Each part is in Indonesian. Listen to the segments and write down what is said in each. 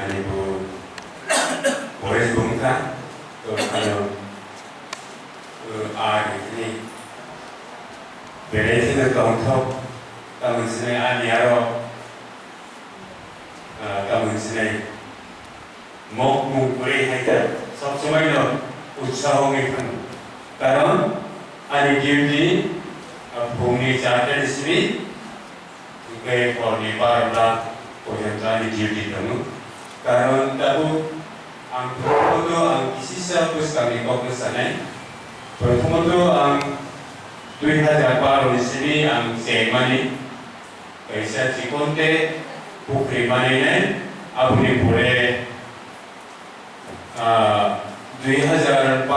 아니고 boleh bongkar kalau ini beresin ke untuk kamu sini aniaro kamu sini mau mengkuri hajar semua itu usahanya kan karena ani giundi bumi jatuh di sini kayak kalau di parla kohentan di giundi dulu karena tahu ang promodo ang isisa pus kami fokus sana. Promodo ang 2000 di sini ang semani. Kaisa cikonte bukri manine abuni boleh 2000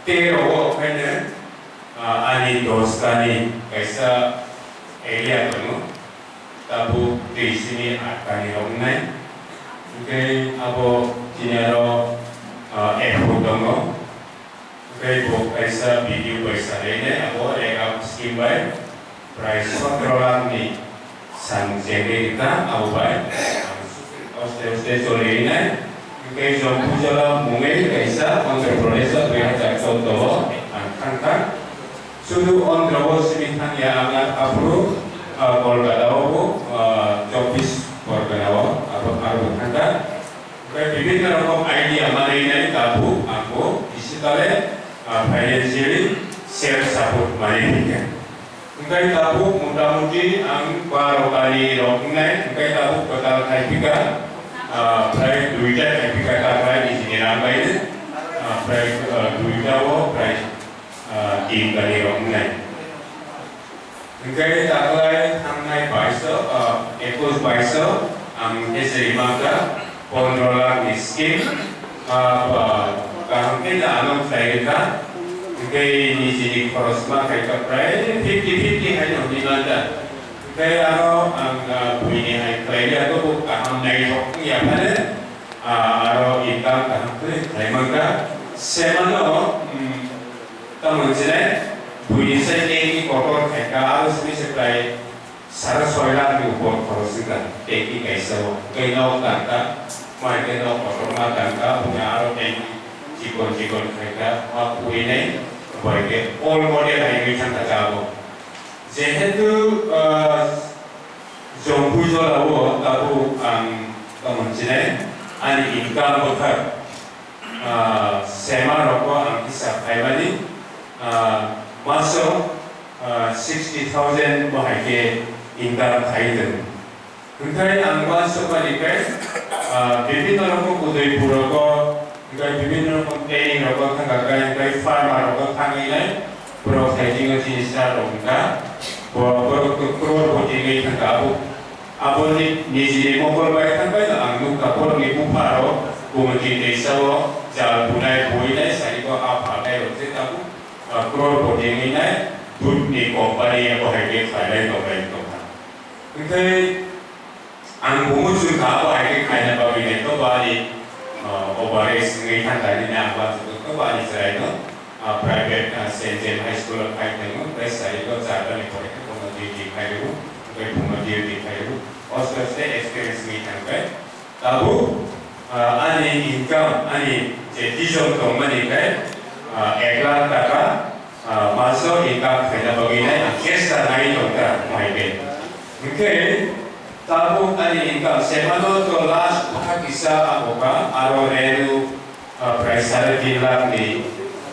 tero kene ani doskani kaisa area dulu. Tabu di sini akan diomnai. Okay, abo dinero dong. Okay, bu kaisa video kaisa ini abo rekap skim bay price kontrolan ni sang jadi kita abo bay oste sore ini. Okay, jompu jala mungkin kaisa kontrolesa tuh contoh angkat sudah kontrol semitang ya agar abru kolgadawo jobis kolgadawo atau anda বিভিন্ন রকম আইডিয়া মানে এই কাবু আপু ইসিতালে financially self support মানে ঠিক Engkai tabu mudah-mudi ang barokali roknai engkai tabu total kaipika prai duita kaipika kapai di sini ramai ini prai duita wo prai tim kali roknai engkai tabai hangai baiso ekos baiso ang hese imangka kontrolan miskin kahang kita anong kita kay di sini korosma kay kapray 50-50 hanya dinanda kay ang puini ay kaya to kahang naihok niya pala aro itang kahang kay magka semano tamang sila puini sa teki kotor kay kaalo sa kay saraswala ni upor korosika teki kay sawo kay naw tangka may kay naw kotor matangka punya aro teki cikon-cikon kaya puini baik, all model ini kan tak jauh. Jehetu jompu jolawo tahu ang kemudian ani income bekar sema roko ang kisah kaibani masuk 60,000 bahaya income kaidan. Kemudian ang masuk balikai বিভিন্ন রকম উদয় পুরো Kaya বিভিন্ন rokok training rokok kagagay kay farmer rokok kangilay pro hedging jenis rokok pro pro botingay kagabu abon ni sini mokol bay kangay ang nuka pro ni puparo kumatin desawo jal punay buinay sa iko apagay rokok tabu pro botingay na dud ni company ko hedging kaya ko bay ko kaya ang bumusun ka ay kaya na bagay nito bali overheads ng ikan tadi na apa tu tu balik saya itu private Saint James High School kai tengu press saya itu cara ni kau itu pengajar di kai dulu, kai pengajar di kai dulu, also saya experience ni kan kai, tahu ani income ani jadi contoh mana kai, eklar taka masuk income kena begini, kesa naik contoh mahal, mungkin tahu ani income semano to last kisah apa aro renu price dilang di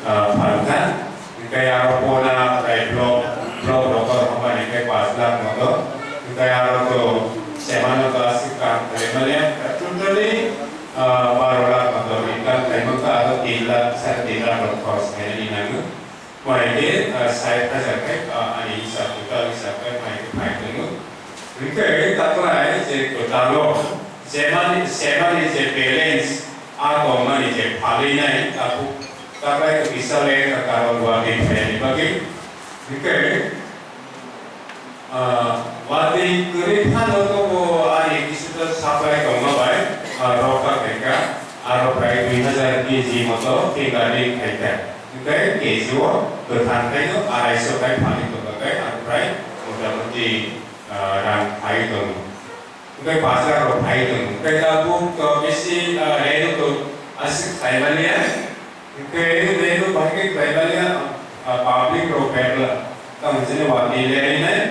Palkan kaya aro pona kay blog rokor apa ni kay paslang moto kaya aro to semano to asika remanya totally barola moto ikan kay magka aro tila sa tila rokor kaya ni namu maike saya kay ani isa kay maike Mungkin taklah je kotalo, semani je balance, atau mani je paling aku taklah itu bisa le kalau dua di sini bagi, mungkin wadi keriphan itu ani kisah sampai kemana baik, roka mereka, aropai 2000 kg motor tinggal di kereta, mungkin kejual berhantai itu ada isokai paling tu bagai aropai mudah-mudahan rang hai dong. cái pasar của thầy từng cái ta buông cho cái si đây nó asik thầy bên nhé cái đây nó phải cái thầy bên nhé public road là ta mình sẽ nói đi lên này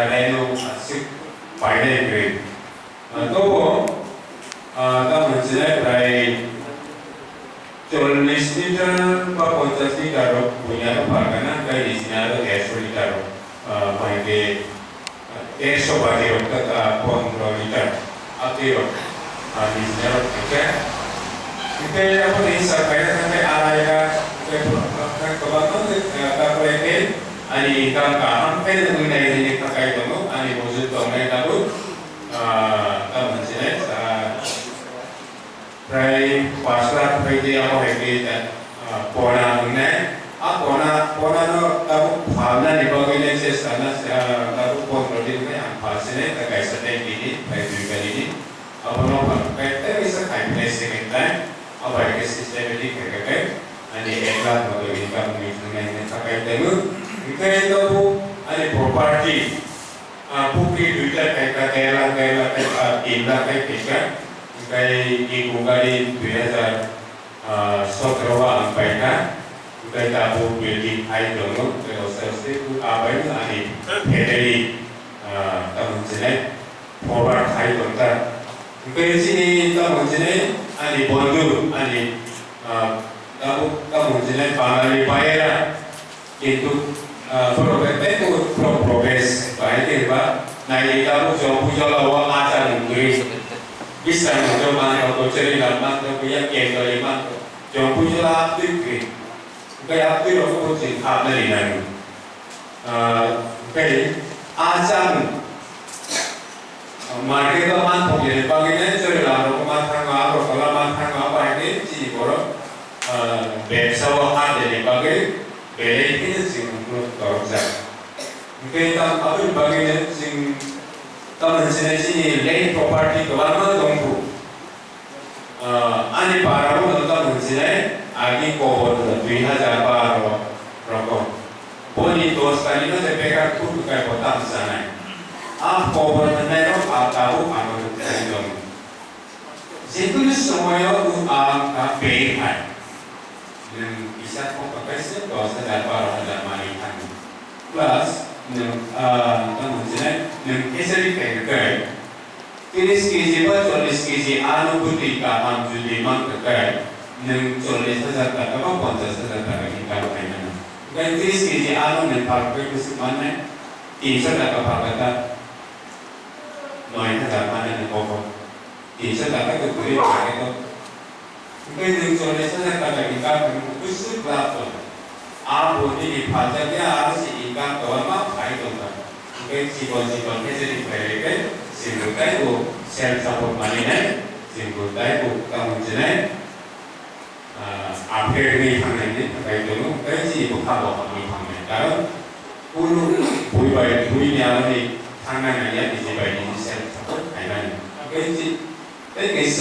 đây nó asik phải đây cái तो ta mình sẽ phải चल्लिस लिटर বা 50 litre punya perkanan kayak di sini ada 100 liter pakai 100 bagi untuk 15 liter akhir di sini ada kita apa nih sampai sampai araya ke kebanyakan kita pakai ani kan sampai dengan ini pakai itu ani wujud domai tahu tahu sini Rai pasar pagi apa lagi pona mana? Pona no tahu bhavna di bagian ini sana tahu pon protein ni ampasnya tak kaisa ini, baik juga ini. Apa no kita bisa kain place kita, apa lagi sistem ini kita ani eklat atau income ini tak kain dulu. Kita tahu ani property, pukri duit kita kaya indah kita. Kay ikugari 2017 ang paina kay tabu building ay dono kay oseste ku abay na ani pedali tamun sine forward ay donta kay sini tamun sine ani bondu ani tamun sine pangali paera itu progres itu progres baik ba na itabu jo pujola wa acha ngri bisa mencoba atau cari dalam atau yang dari mana jangan punya aktif kayak aktif aku pun apa dari mana kayak asam market itu mana pun jadi bagian cari dalam rumah tangga atau kalau rumah tangga apa ini sih kalau besok ada di bagian beli ini sih menurut orang saya kayak apa bagian sih taman sini land property government dongku ani paramu taman sini agi ko 2012 rokok poni dos kali na sepeka tu kai potam sana ko nero tahu anu dong situ semuanya pay hai dan bisa kok pakai sih dos ada para manihan plus taman sini kesari kai tiris kg ba 40 kg anu buti ka am judi man kai 40,000 taka ba 50,000 taka kita kai na kai tiris kg anu ne par kai kus man 300 taka par kata 9,000 mana ne ko 300 taka ke puri pakai to kai 40,000 taka kita kus berapa आप बोलते हैं फादर क्या आप से इनका तौर पर फाइट होता है उनके जीवन कैसे दिखाए गए सिंगुलता है वो सेल्फ सपोर्ट मानी है सिंगुलता है वो कम होने आपके नहीं खाने नहीं कई दोनों कई चीज़ को खाओ अपनी खाने कारण उन हुई न्याय में खाना नहीं है किसी बाई सेल्फ सपोर्ट है ना कई चीज़